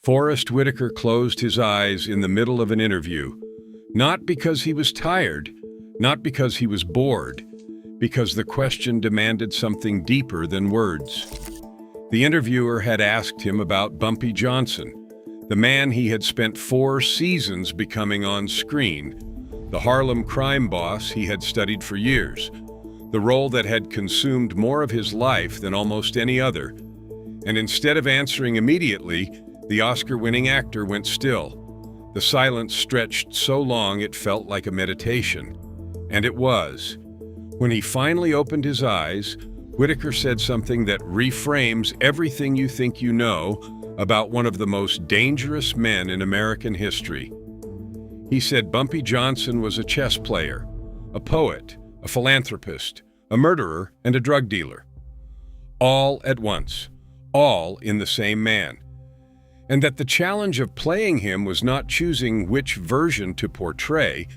Forrest Whitaker closed his eyes in the middle of an interview, not because he was tired, not because he was bored, because the question demanded something deeper than words. The interviewer had asked him about Bumpy Johnson, the man he had spent 4 seasons becoming on screen, the Harlem crime boss he had studied for years, the role that had consumed more of his life than almost any other. And instead of answering immediately, the Oscar-winning actor went still. The silence stretched so long it felt like a meditation. And it was. When he finally opened his eyes, Whitaker said something that reframes everything you think you know about one of the most dangerous men in American history. He said Bumpy Johnson was a chess player, a poet, a philanthropist, a murderer, and a drug dealer. All at once, all in the same man. And that the challenge of playing him was not choosing which version to portray,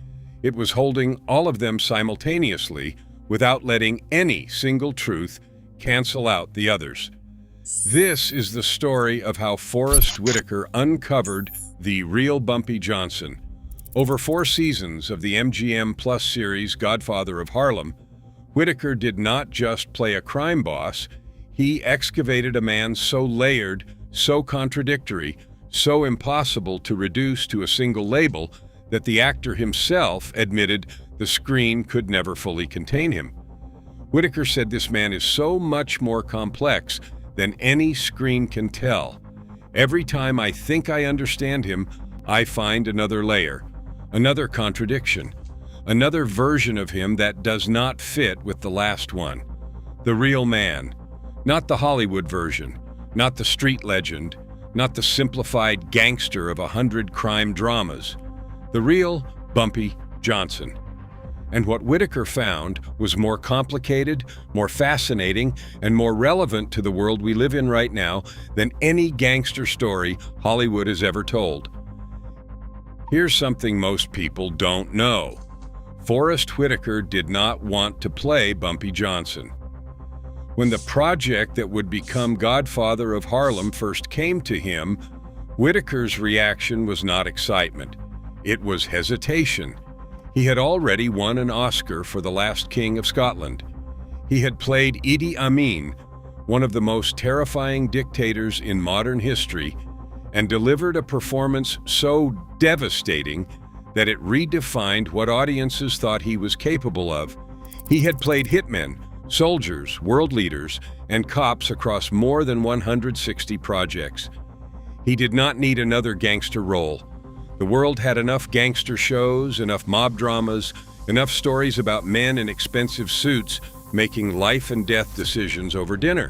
it was holding all of them simultaneously without letting any single truth cancel out the others. This is the story of how Forrest Whitaker uncovered the real Bumpy Johnson. Over 4 seasons of the MGM Plus series Godfather of Harlem, Whitaker did not just play a crime boss, he excavated a man so layered, so contradictory, so impossible to reduce to a single label that the actor himself admitted the screen could never fully contain him. Whitaker said this man is so much more complex than any screen can tell. Every time I think I understand him, I find another layer, another contradiction, another version of him that does not fit with the last one. The real man, not the Hollywood version, not the street legend, not the simplified gangster of 100 crime dramas. The real Bumpy Johnson. And what Whitaker found was more complicated, more fascinating, and more relevant to the world we live in right now than any gangster story Hollywood has ever told. Here's something most people don't know. Forrest Whitaker did not want to play Bumpy Johnson. When the project that would become Godfather of Harlem first came to him, Whitaker's reaction was not excitement. It was hesitation. He had already won an Oscar for The Last King of Scotland. He had played Idi Amin, one of the most terrifying dictators in modern history, and delivered a performance so devastating that it redefined what audiences thought he was capable of. He had played hitmen, soldiers, world leaders, and cops across more than 160 projects. He did not need another gangster role. The world had enough gangster shows, enough mob dramas, enough stories about men in expensive suits making life and death decisions over dinner.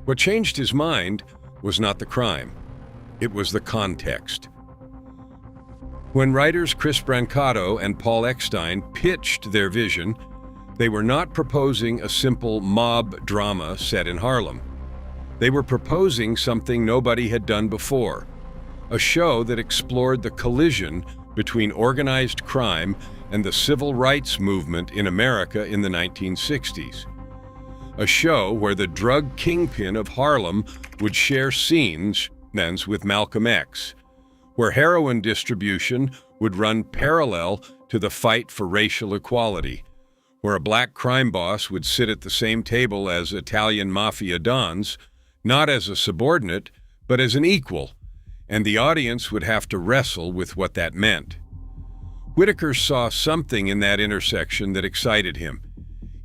What changed his mind was not the crime. It was the context. When writers Chris Brancato and Paul Eckstein pitched their vision, they were not proposing a simple mob drama set in Harlem. They were proposing something nobody had done before. A show that explored the collision between organized crime and the civil rights movement in America in the 1960s. A show where the drug kingpin of Harlem would share scenes with Malcolm X, where heroin distribution would run parallel to the fight for racial equality, where a black crime boss would sit at the same table as Italian mafia dons, not as a subordinate, but as an equal, and the audience would have to wrestle with what that meant. Whitaker saw something in that intersection that excited him.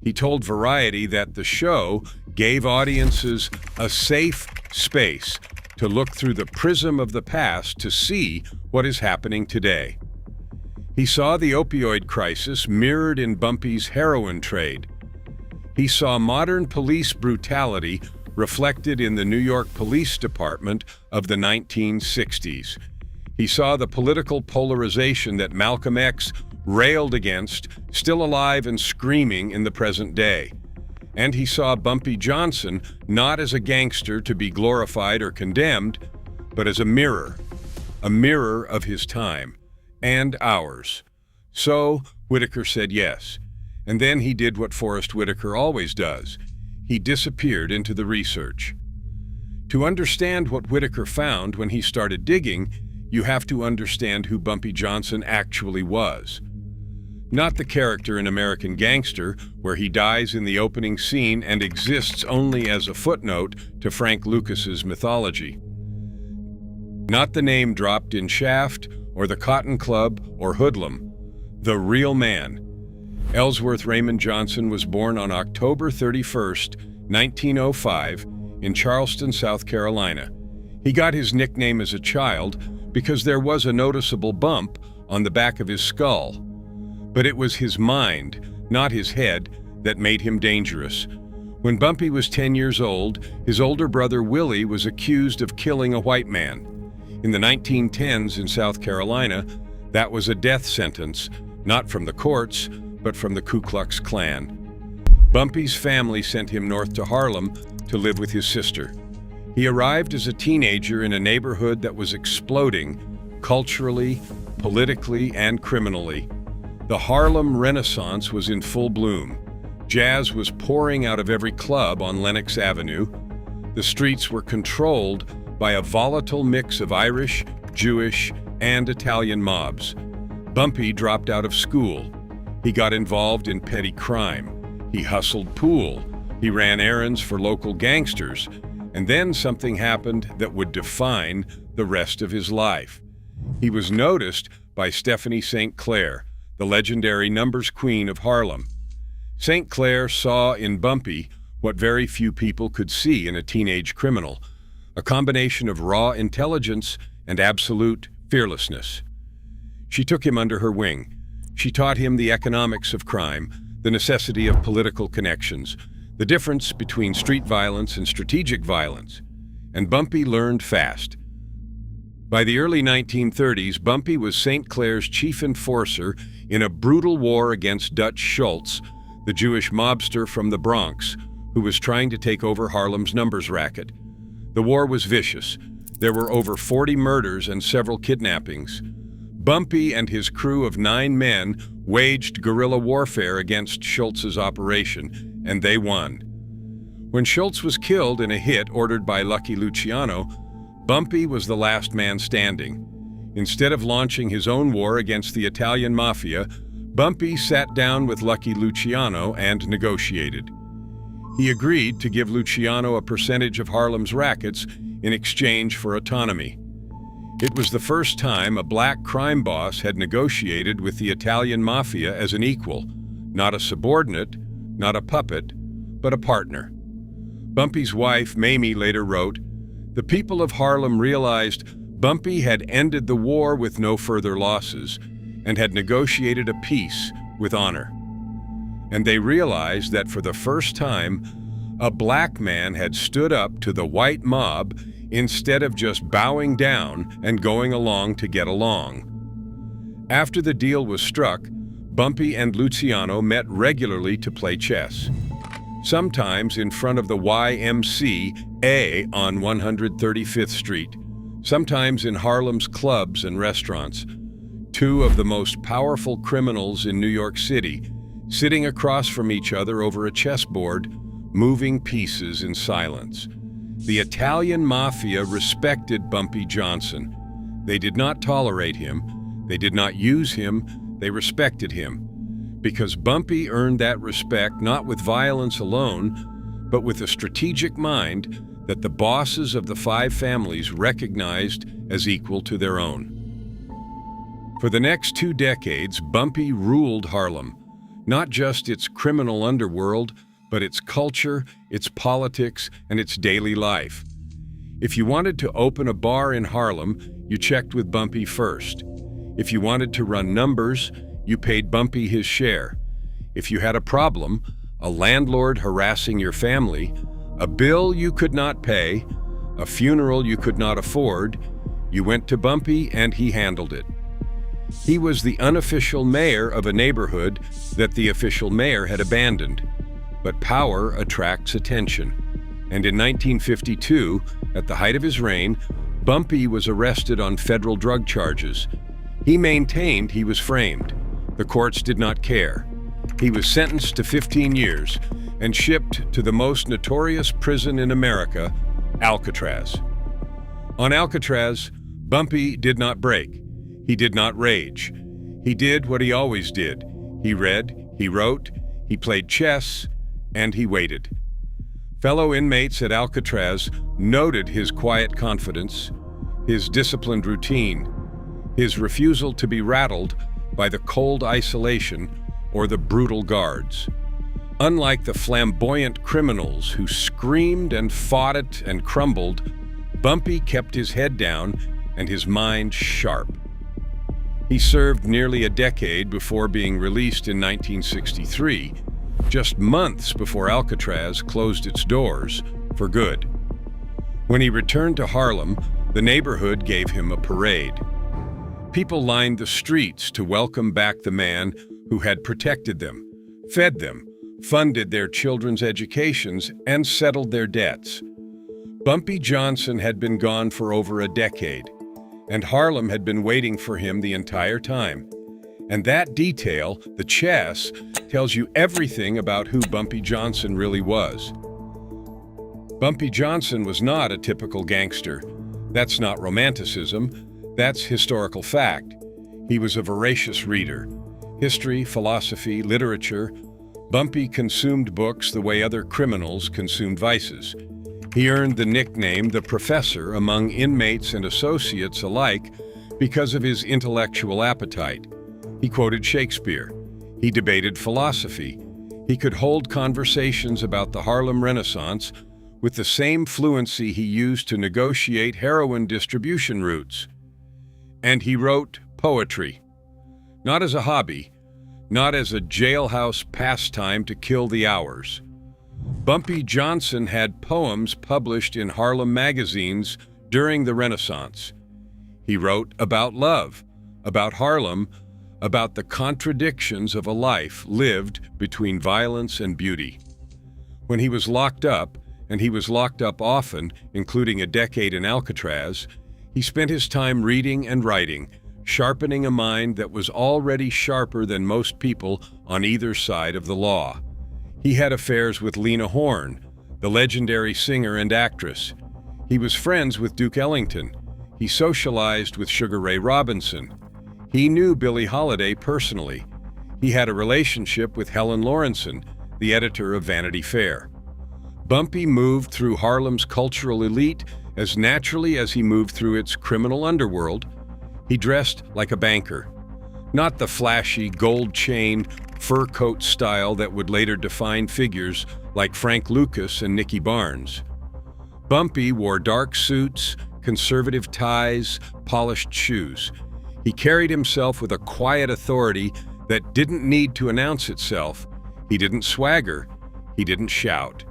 He told Variety that the show gave audiences a safe space to look through the prism of the past to see what is happening today. He saw the opioid crisis mirrored in Bumpy's heroin trade. He saw modern police brutality reflected in the New York Police Department of the 1960s. He saw the political polarization that Malcolm X railed against, still alive and screaming in the present day. And he saw Bumpy Johnson not as a gangster to be glorified or condemned, but as a mirror of his time, and ours. So Whitaker said yes, and then he did what Forrest Whitaker always does. He disappeared into the research. To understand what Whitaker found when he started digging, you have to understand who Bumpy Johnson actually was. Not the character in American Gangster, where he dies in the opening scene and exists only as a footnote to Frank Lucas's mythology. Not the name dropped in Shaft or the Cotton Club or Hoodlum. The real man. Ellsworth Raymond Johnson was born on October 31st, 1905, in Charleston, South Carolina. He got his nickname as a child because there was a noticeable bump on the back of his skull. But it was his mind, not his head, that made him dangerous. When Bumpy was 10 years old, his older brother Willie was accused of killing a white man. In the 1910s in South Carolina, that was a death sentence, not from the courts, but from the Ku Klux Klan. Bumpy's family sent him north to Harlem to live with his sister. He arrived as a teenager in a neighborhood that was exploding culturally, politically, and criminally. The Harlem Renaissance was in full bloom. Jazz was pouring out of every club on Lenox Avenue. The streets were controlled by a volatile mix of Irish, Jewish, and Italian mobs. Bumpy dropped out of school. He got involved in petty crime. He hustled pool. He ran errands for local gangsters. And then something happened that would define the rest of his life. He was noticed by Stephanie St. Clair, the legendary numbers queen of Harlem. St. Clair saw in Bumpy what very few people could see in a teenage criminal, a combination of raw intelligence and absolute fearlessness. She took him under her wing. She taught him the economics of crime, the necessity of political connections, the difference between street violence and strategic violence. And Bumpy learned fast. By the early 1930s, Bumpy was St. Clair's chief enforcer in a brutal war against Dutch Schultz, the Jewish mobster from the Bronx, who was trying to take over Harlem's numbers racket. The war was vicious. There were over 40 murders and several kidnappings. Bumpy and his crew of 9 men waged guerrilla warfare against Schultz's operation, and they won. When Schultz was killed in a hit ordered by Lucky Luciano, Bumpy was the last man standing. Instead of launching his own war against the Italian mafia, Bumpy sat down with Lucky Luciano and negotiated. He agreed to give Luciano a percentage of Harlem's rackets in exchange for autonomy. It was the first time a black crime boss had negotiated with the Italian mafia as an equal, not a subordinate, not a puppet, but a partner. Bumpy's wife, Mamie, later wrote, "The people of Harlem realized Bumpy had ended the war with no further losses and had negotiated a peace with honor. And they realized that for the first time, a black man had stood up to the white mob instead of just bowing down and going along to get along." After the deal was struck, Bumpy and Luciano met regularly to play chess. Sometimes in front of the YMCA on 135th Street, sometimes in Harlem's clubs and restaurants. Two of the most powerful criminals in New York City, sitting across from each other over a chessboard, moving pieces in silence. The Italian mafia respected Bumpy Johnson. They did not tolerate him. They did not use him. They respected him. Because Bumpy earned that respect not with violence alone, but with a strategic mind that the bosses of the 5 families recognized as equal to their own. For the next 2 decades, Bumpy ruled Harlem, not just its criminal underworld, but its culture, its politics, and its daily life. If you wanted to open a bar in Harlem, you checked with Bumpy first. If you wanted to run numbers, you paid Bumpy his share. If you had a problem, a landlord harassing your family, a bill you could not pay, a funeral you could not afford, you went to Bumpy and he handled it. He was the unofficial mayor of a neighborhood that the official mayor had abandoned. But power attracts attention. And in 1952, at the height of his reign, Bumpy was arrested on federal drug charges. He maintained he was framed. The courts did not care. He was sentenced to 15 years and shipped to the most notorious prison in America, Alcatraz. On Alcatraz, Bumpy did not break. He did not rage. He did what he always did. He read, he wrote, he played chess, and he waited. Fellow inmates at Alcatraz noted his quiet confidence, his disciplined routine, his refusal to be rattled by the cold isolation or the brutal guards. Unlike the flamboyant criminals who screamed and fought it and crumbled, Bumpy kept his head down and his mind sharp. He served nearly a decade before being released in 1963, just months before Alcatraz closed its doors for good. When he returned to Harlem, the neighborhood gave him a parade. People lined the streets to welcome back the man who had protected them, fed them, funded their children's educations, and settled their debts. Bumpy Johnson had been gone for over a decade, and Harlem had been waiting for him the entire time. And that detail, the chess, tells you everything about who Bumpy Johnson really was. Bumpy Johnson was not a typical gangster. That's not romanticism, that's historical fact. He was a voracious reader. History, philosophy, literature. Bumpy consumed books the way other criminals consumed vices. He earned the nickname the Professor among inmates and associates alike because of his intellectual appetite. He quoted Shakespeare. He debated philosophy. He could hold conversations about the Harlem Renaissance with the same fluency he used to negotiate heroin distribution routes. And he wrote poetry. Not as a hobby, not as a jailhouse pastime to kill the hours. Bumpy Johnson had poems published in Harlem magazines during the Renaissance. He wrote about love, about Harlem, about the contradictions of a life lived between violence and beauty. When he was locked up, and he was locked up often, including a decade in Alcatraz, he spent his time reading and writing, sharpening a mind that was already sharper than most people on either side of the law. He had affairs with Lena Horne, the legendary singer and actress. He was friends with Duke Ellington. He socialized with Sugar Ray Robinson. He knew Billie Holiday personally. He had a relationship with Helen Lawrenson, the editor of Vanity Fair. Bumpy moved through Harlem's cultural elite as naturally as he moved through its criminal underworld. He dressed like a banker, not the flashy gold chain, fur coat style that would later define figures like Frank Lucas and Nicky Barnes. Bumpy wore dark suits, conservative ties, polished shoes. He carried himself with a quiet authority that didn't need to announce itself. He didn't swagger. He didn't shout.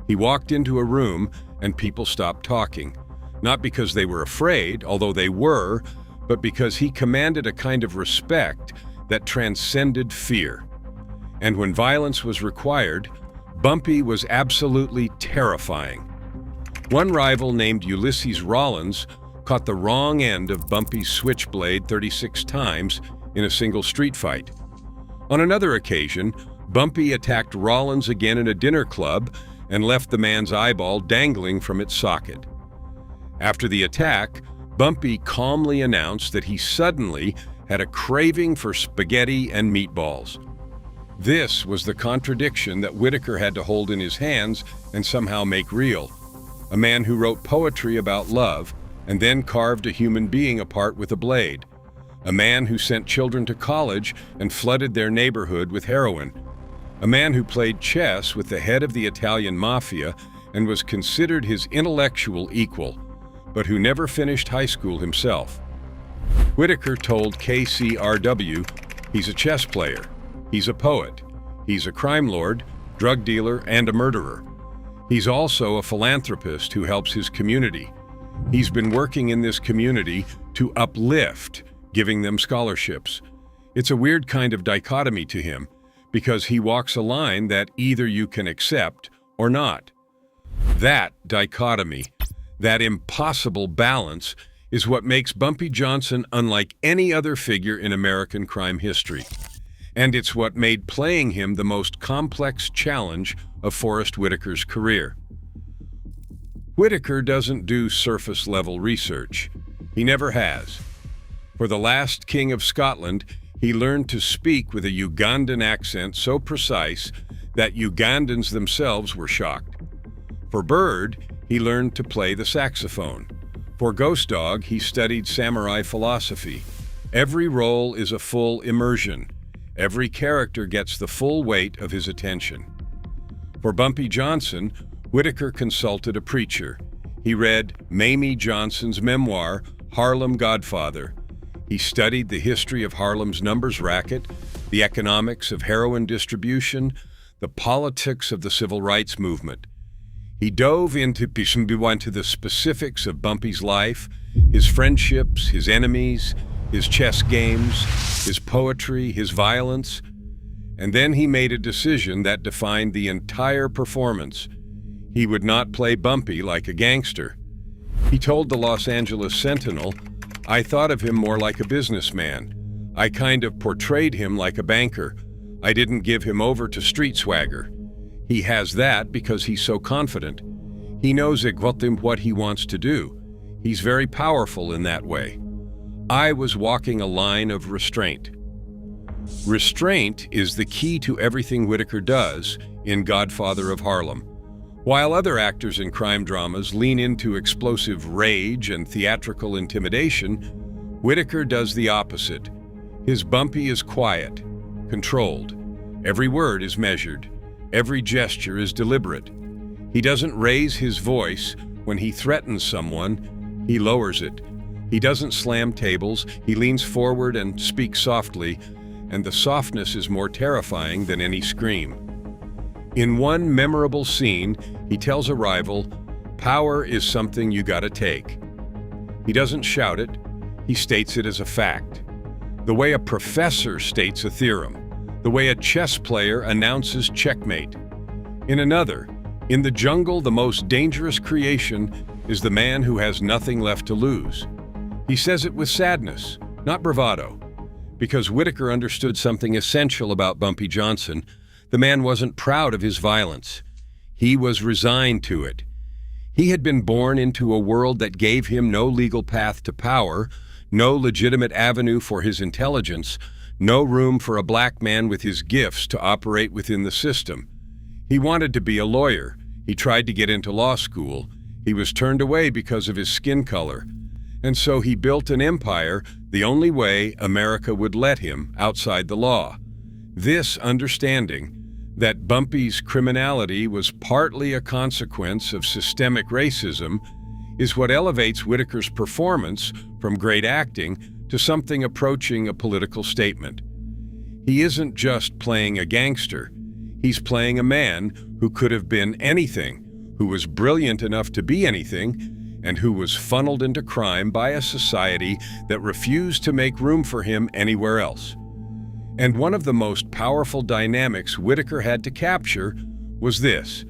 He walked into a room and people stopped talking, not because they were afraid, although they were, but because he commanded a kind of respect that transcended fear. And when violence was required, Bumpy was absolutely terrifying. One rival named Ulysses Rollins caught the wrong end of Bumpy's switchblade 36 times in a single street fight. On another occasion, Bumpy attacked Rollins again in a dinner club and left the man's eyeball dangling from its socket. After the attack, Bumpy calmly announced that he suddenly had a craving for spaghetti and meatballs. This was the contradiction that Whitaker had to hold in his hands and somehow make real. A man who wrote poetry about love and then carved a human being apart with a blade. A man who sent children to college and flooded their neighborhood with heroin. A man who played chess with the head of the Italian mafia and was considered his intellectual equal, but who never finished high school himself. Whitaker told KCRW he's a chess player, he's a poet, he's a crime lord, drug dealer, and a murderer. He's also a philanthropist who helps his community. He's been working in this community to uplift, giving them scholarships. It's a weird kind of dichotomy to him, because he walks a line that either you can accept or not. That dichotomy, that impossible balance, is what makes Bumpy Johnson unlike any other figure in American crime history. And it's what made playing him the most complex challenge of Forrest Whitaker's career. Whitaker doesn't do surface-level research. He never has. For the last king of Scotland, he learned to speak with a Ugandan accent so precise that Ugandans themselves were shocked. For Bird, he learned to play the saxophone. For Ghost Dog, he studied samurai philosophy. Every role is a full immersion. Every character gets the full weight of his attention. For Bumpy Johnson, Whitaker consulted a preacher. He read Mamie Johnson's memoir, Harlem Godfather. He studied the history of Harlem's numbers racket, the economics of heroin distribution, the politics of the civil rights movement. He dove into the specifics of Bumpy's life, his friendships, his enemies, his chess games, his poetry, his violence, and then he made a decision that defined the entire performance. He would not play Bumpy like a gangster. He told the Los Angeles Sentinel, "I thought of him more like a businessman. I kind of portrayed him like a banker. I didn't give him over to street swagger. He has that because he's so confident. He knows exactly what he wants to do. He's very powerful in that way. I was walking a line of restraint." Restraint is the key to everything Whitaker does in Godfather of Harlem. While other actors in crime dramas lean into explosive rage and theatrical intimidation, Whitaker does the opposite. His Bumpy is quiet, controlled. Every word is measured. Every gesture is deliberate. He doesn't raise his voice when he threatens someone, he lowers it. He doesn't slam tables, he leans forward and speaks softly, and the softness is more terrifying than any scream. In one memorable scene, he tells a rival, "Power is something you gotta take." He doesn't shout it, he states it as a fact. The way a professor states a theorem, the way a chess player announces checkmate. In another, in the jungle, the most dangerous creation is the man who has nothing left to lose. He says it with sadness, not bravado. Because Whitaker understood something essential about Bumpy Johnson, the man wasn't proud of his violence. He was resigned to it. He had been born into a world that gave him no legal path to power, no legitimate avenue for his intelligence, no room for a black man with his gifts to operate within the system. He wanted to be a lawyer. He tried to get into law school. He was turned away because of his skin color. And so he built an empire the only way America would let him outside the law. This understanding that Bumpy's criminality was partly a consequence of systemic racism is what elevates Whitaker's performance from great acting to something approaching a political statement. He isn't just playing a gangster. He's playing a man who could have been anything, who was brilliant enough to be anything, and who was funneled into crime by a society that refused to make room for him anywhere else. And one of the most powerful dynamics Whitaker had to capture was this: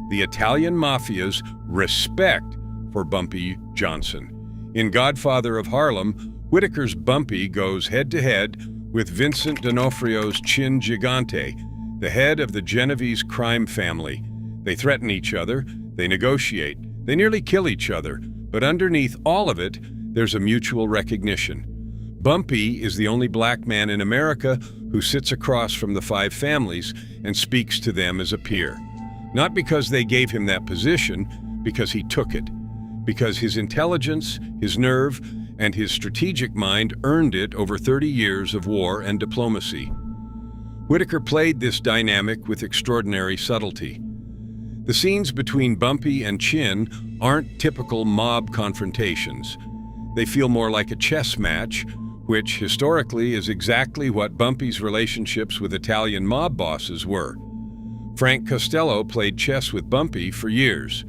the Italian mafia's respect for Bumpy Johnson. In Godfather of Harlem, Whitaker's Bumpy goes head-to-head with Vincent D'Onofrio's Chin Gigante, the head of the Genovese crime family. They threaten each other, they negotiate, they nearly kill each other, but underneath all of it, there's a mutual recognition. Bumpy is the only black man in America who sits across from the five families and speaks to them as a peer. Not because they gave him that position, because he took it. Because his intelligence, his nerve, and his strategic mind earned it over 30 years of war and diplomacy. Whitaker played this dynamic with extraordinary subtlety. The scenes between Bumpy and Chin aren't typical mob confrontations. They feel more like a chess match, which historically is exactly what Bumpy's relationships with Italian mob bosses were. Frank Costello played chess with Bumpy for years,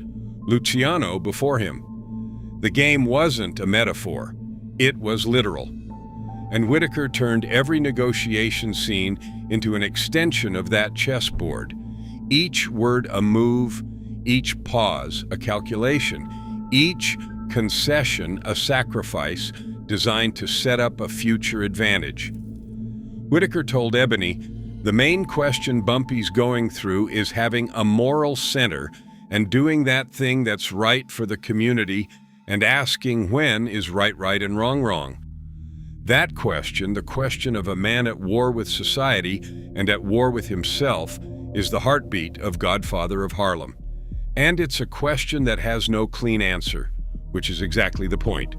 Luciano before him. The game wasn't a metaphor, it was literal. And Whitaker turned every negotiation scene into an extension of that chessboard. Each word a move, each pause a calculation, each concession a sacrifice designed to set up a future advantage. Whitaker told Ebony, "The main question Bumpy's going through is having a moral center and doing that thing that's right for the community and asking when is right right and wrong wrong. That question, the question of a man at war with society and at war with himself, is the heartbeat of Godfather of Harlem. And it's a question that has no clean answer, which is exactly the point.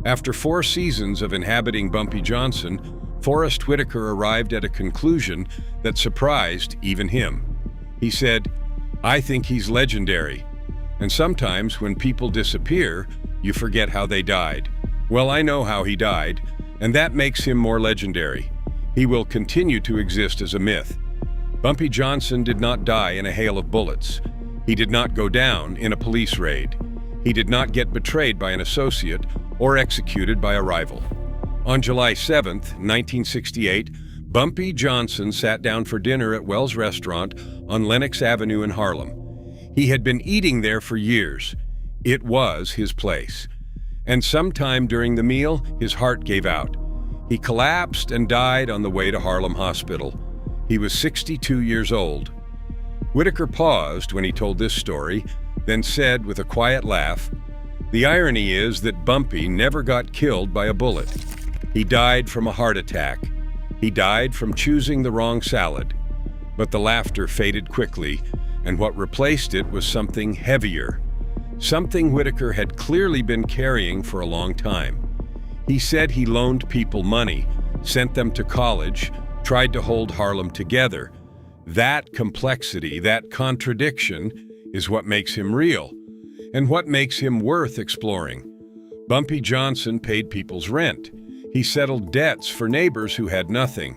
After 4 seasons of inhabiting Bumpy Johnson, Forest Whitaker arrived at a conclusion that surprised even him. He said, "I think he's legendary. And sometimes when people disappear, you forget how they died. Well, I know how he died, and that makes him more legendary. He will continue to exist as a myth. Bumpy Johnson did not die in a hail of bullets. He did not go down in a police raid. He did not get betrayed by an associate or executed by a rival." On July 7, 1968, Bumpy Johnson sat down for dinner at Wells Restaurant on Lenox Avenue in Harlem. He had been eating there for years. It was his place. And sometime during the meal, his heart gave out. He collapsed and died on the way to Harlem Hospital. He was 62 years old. Whitaker paused when he told this story, then said with a quiet laugh, "The irony is that Bumpy never got killed by a bullet. He died from a heart attack. He died from choosing the wrong salad." But the laughter faded quickly, and what replaced it was something heavier, something Whitaker had clearly been carrying for a long time. He said he loaned people money, sent them to college, tried to hold Harlem together. That complexity, that contradiction, is what makes him real, and what makes him worth exploring. Bumpy Johnson paid people's rent. He settled debts for neighbors who had nothing.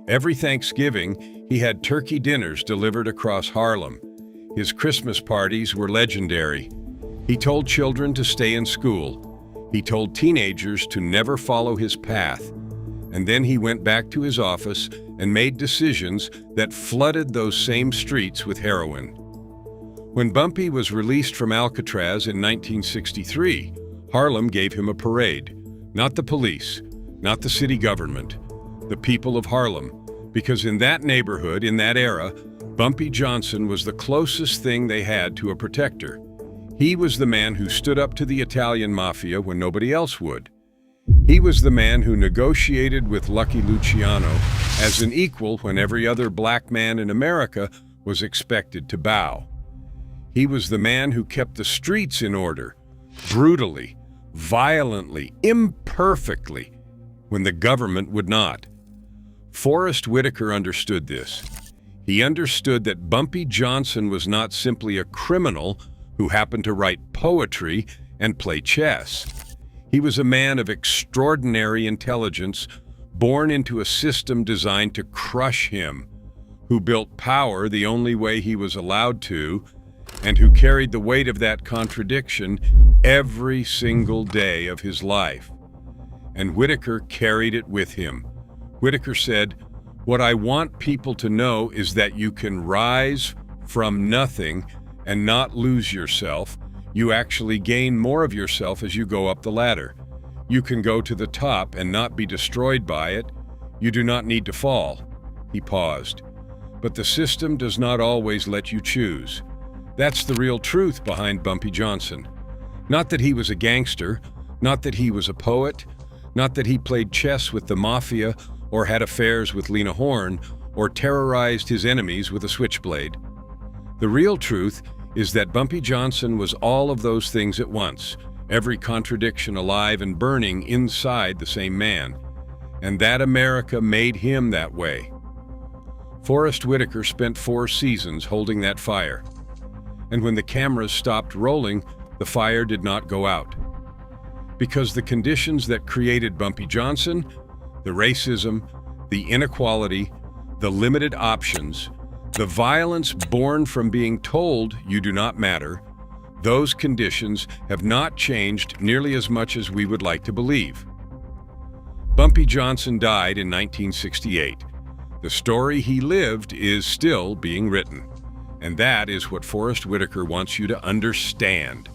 Every Thanksgiving, he had turkey dinners delivered across Harlem. His Christmas parties were legendary. He told children to stay in school. He told teenagers to never follow his path. And then he went back to his office and made decisions that flooded those same streets with heroin. When Bumpy was released from Alcatraz in 1963, Harlem gave him a parade. Not the police, not the city government, the people of Harlem. Because in that neighborhood, in that era, Bumpy Johnson was the closest thing they had to a protector. He was the man who stood up to the Italian mafia when nobody else would. He was the man who negotiated with Lucky Luciano as an equal when every other black man in America was expected to bow. He was the man who kept the streets in order, brutally, violently, imperfectly, when the government would not. Forest Whitaker understood this. He understood that Bumpy Johnson was not simply a criminal who happened to write poetry and play chess. He was a man of extraordinary intelligence, born into a system designed to crush him, who built power the only way he was allowed to, and who carried the weight of that contradiction every single day of his life. And Whitaker carried it with him. Whitaker said, "What I want people to know is that you can rise from nothing and not lose yourself. You actually gain more of yourself as you go up the ladder. You can go to the top and not be destroyed by it. You do not need to fall." He paused. "But the system does not always let you choose." That's the real truth behind Bumpy Johnson. Not that he was a gangster, not that he was a poet, not that he played chess with the mafia or had affairs with Lena Horne or terrorized his enemies with a switchblade. The real truth is that Bumpy Johnson was all of those things at once, every contradiction alive and burning inside the same man. And that America made him that way. Forest Whitaker spent 4 seasons holding that fire. And when the cameras stopped rolling, the fire did not go out. Because the conditions that created Bumpy Johnson, the racism, the inequality, the limited options, the violence born from being told you do not matter, those conditions have not changed nearly as much as we would like to believe. Bumpy Johnson died in 1968. The story he lived is still being written. And that is what Forest Whitaker wants you to understand.